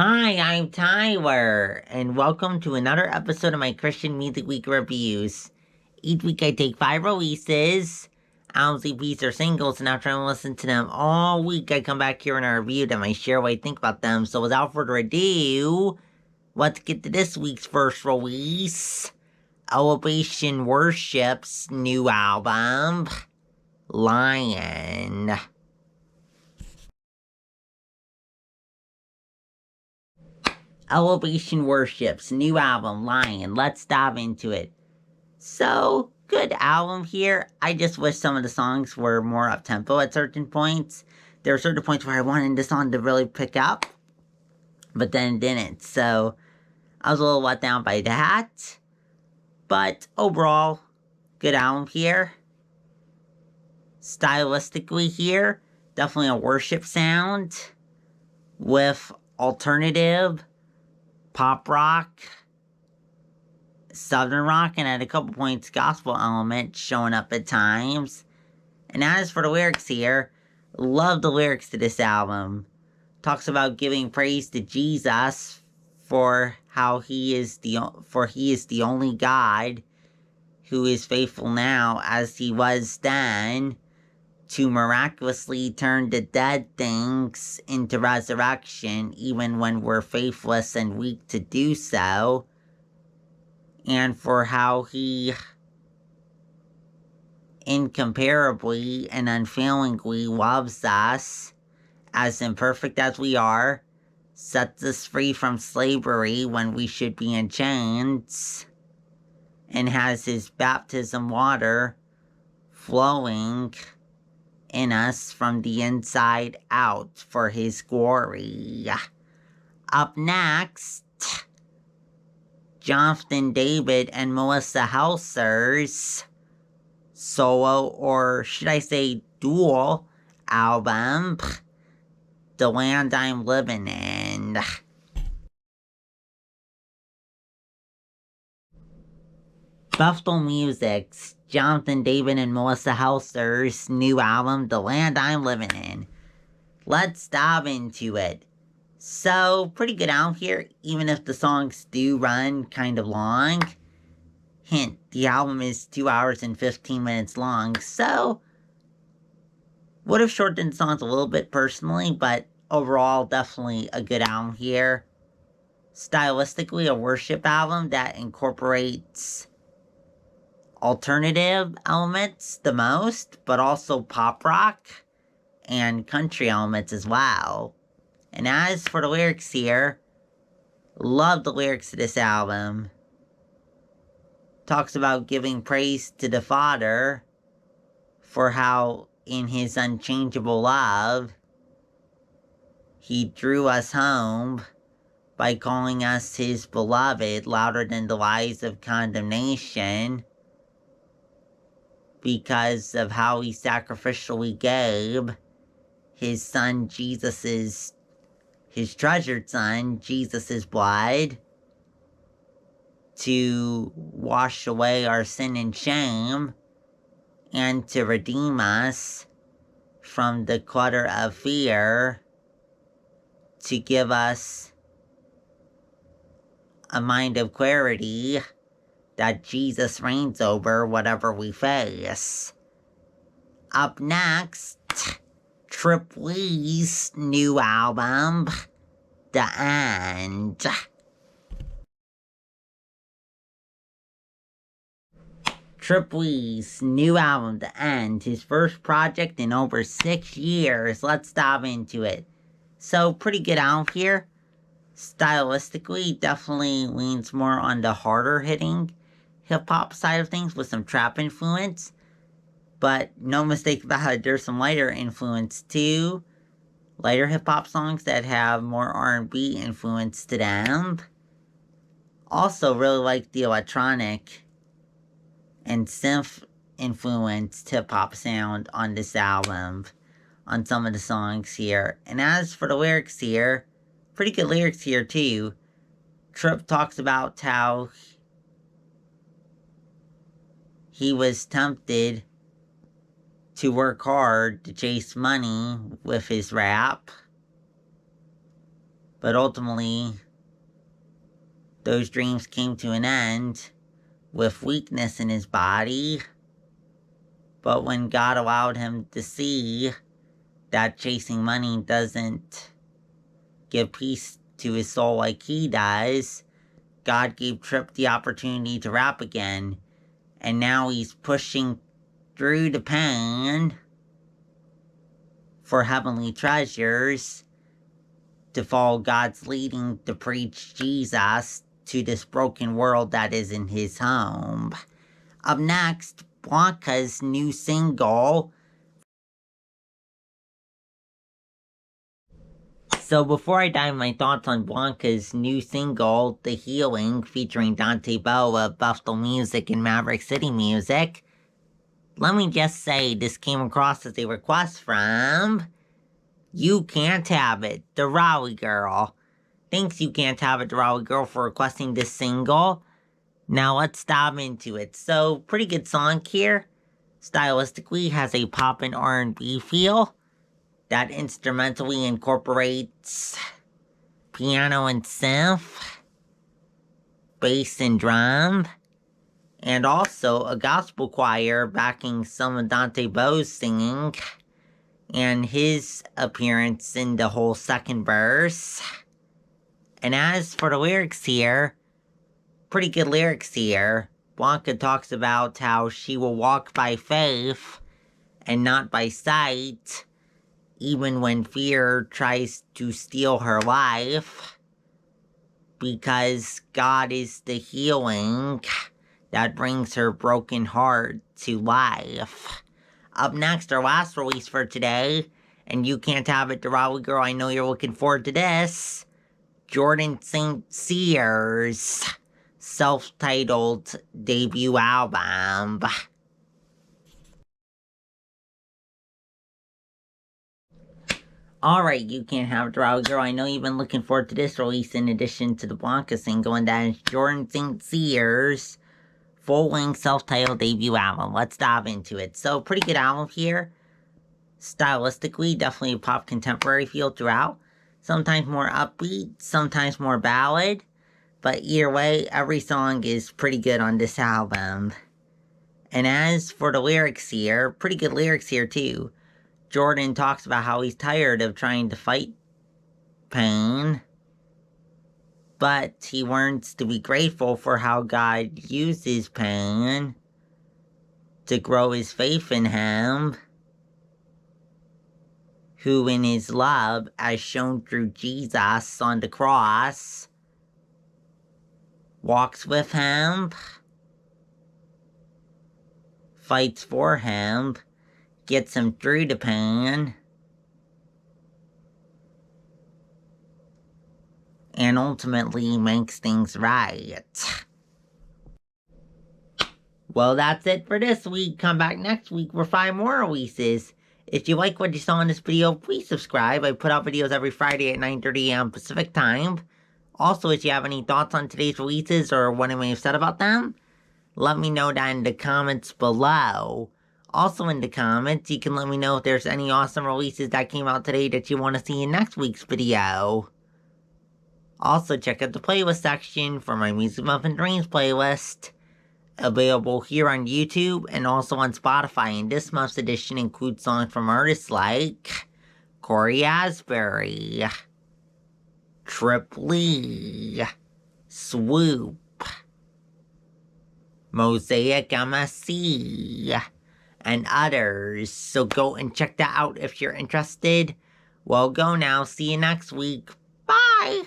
Hi, I'm Tyler, and welcome to another episode of my Christian Music Week reviews. Each week I take 5 releases, albums, EPs, or singles, and after I listen to them all week, I come back here and I review them. I share what I think about them. So without further ado, let's get to this week's first release. Elevation Worship's new album, Lion. Elevation Worship's new album, Lion. Let's dive into it. So, good album here. I just wish some of the songs were more up-tempo at certain points. There were certain points where I wanted the song to really pick up, but then it didn't. So, I was a little let down by that. But overall, good album here. Stylistically here, definitely a worship sound with alternative, pop rock, southern rock, and at a couple points gospel elements showing up at times. And as for the lyrics here, love the lyrics to this album. Talks about giving praise to Jesus for how he is the only God who is faithful now as he was then to miraculously turn the dead things into resurrection even when we're faithless and weak to do so. And for how he incomparably and unfailingly loves us, as imperfect as we are, sets us free from slavery when we should be in chains, and has his baptism water flowing in us from the inside out for his glory. Up next, Jonathan David and Melissa Helser's solo, or should I say dual, album, The Land I'm Living In. Bethel Music's Jonathan David and Melissa Helser's new album, The Land I'm Living In. Let's dive into it. So, pretty good album here, even if the songs do run kind of long. Hint, the album is 2 hours and 15 minutes long, so would have shortened songs a little bit personally, but overall, definitely a good album here. Stylistically, a worship album that incorporates alternative elements the most, but also pop rock and country elements as well. And as for the lyrics here, love the lyrics to this album. Talks about giving praise to the Father for how, in his unchangeable love, he drew us home by calling us his beloved louder than the lies of condemnation, because of how he sacrificially gave his son his treasured son, Jesus' blood, to wash away our sin and shame, and to redeem us from the clutter of fear, to give us a mind of clarity that Jesus reigns over whatever we face. Up next, Trip Lee's new album, The End. Trip Lee's new album, The End, his first project in over 6 years. Let's dive into it. So, pretty good album here. Stylistically, definitely leans more on the harder hitting hip-hop side of things with some trap influence. But no mistake about it, there's some lighter influence too. Lighter hip-hop songs that have more R&B influence to them. Also really like the electronic and synth influenced hip-hop sound on this album, on some of the songs here. And as for the lyrics here, pretty good lyrics here too. Trip talks about how he was tempted to work hard to chase money with his rap, But ultimately, those dreams came to an end with weakness in his body. But when God allowed him to see that chasing money doesn't give peace to his soul like he does, God gave Trip the opportunity to rap again. And now he's pushing through the pain for heavenly treasures to follow God's leading to preach Jesus to this broken world that isn't his home. Up next, Blanca's new single. So before I dive my thoughts on Blanca's new single, The Healing, featuring Dante, Bowe of Buffalo Music and Maverick City Music, let me just say this came across as a request from You Can't Have It, the Raleigh Girl. Thanks, You Can't Have It, the Raleigh Girl, for requesting this single. Now let's dive into it. So, pretty good song here. Stylistically, has a pop and R&B feel that instrumentally incorporates piano and synth, bass and drum, and also a gospel choir backing some of Dante Bowe's singing, and his appearance in the whole second verse. And as for the lyrics here, pretty good lyrics here. Blanca talks about how she will walk by faith and not by sight, even when fear tries to steal her life, because God is the healing that brings her broken heart to life. Up next, our last release for today, and You Can't Have It, the Raleigh Girl. I know you're looking forward to this. Jordan St. Cyr's self-titled debut album. Alright, You Can't Have It, the Raleigh Girl. I know you've been looking forward to this release in addition to the Blanca single, and that is Jordan St. Cyr's full-length self-titled debut album. Let's dive into it. So, pretty good album here. Stylistically, definitely a pop contemporary feel throughout. Sometimes more upbeat, sometimes more ballad. But either way, every song is pretty good on this album. And as for the lyrics here, pretty good lyrics here too. Jordan talks about how he's tired of trying to fight pain, but he learns to be grateful for how God uses pain to grow his faith in him, who in his love, as shown through Jesus on the cross, walks with him, fights for him, gets him through the pain, and ultimately makes things right. Well, that's it for this week. Come back next week for 5 more releases. If you like what you saw in this video, please subscribe. I put out videos every Friday at 9:30 a.m. Pacific Time. Also, if you have any thoughts on today's releases or what I may have said about them, let me know down in the comments below. Also in the comments, you can let me know if there's any awesome releases that came out today that you want to see in next week's video. Also, check out the playlist section for my Music Muffin Dreams playlist, available here on YouTube and also on Spotify. And this month's edition includes songs from artists like Corey Asbury, Trip Lee, Swoop, Mosaic MSC, and others. So go and check that out if you're interested. Well, go now. See you next week. Bye!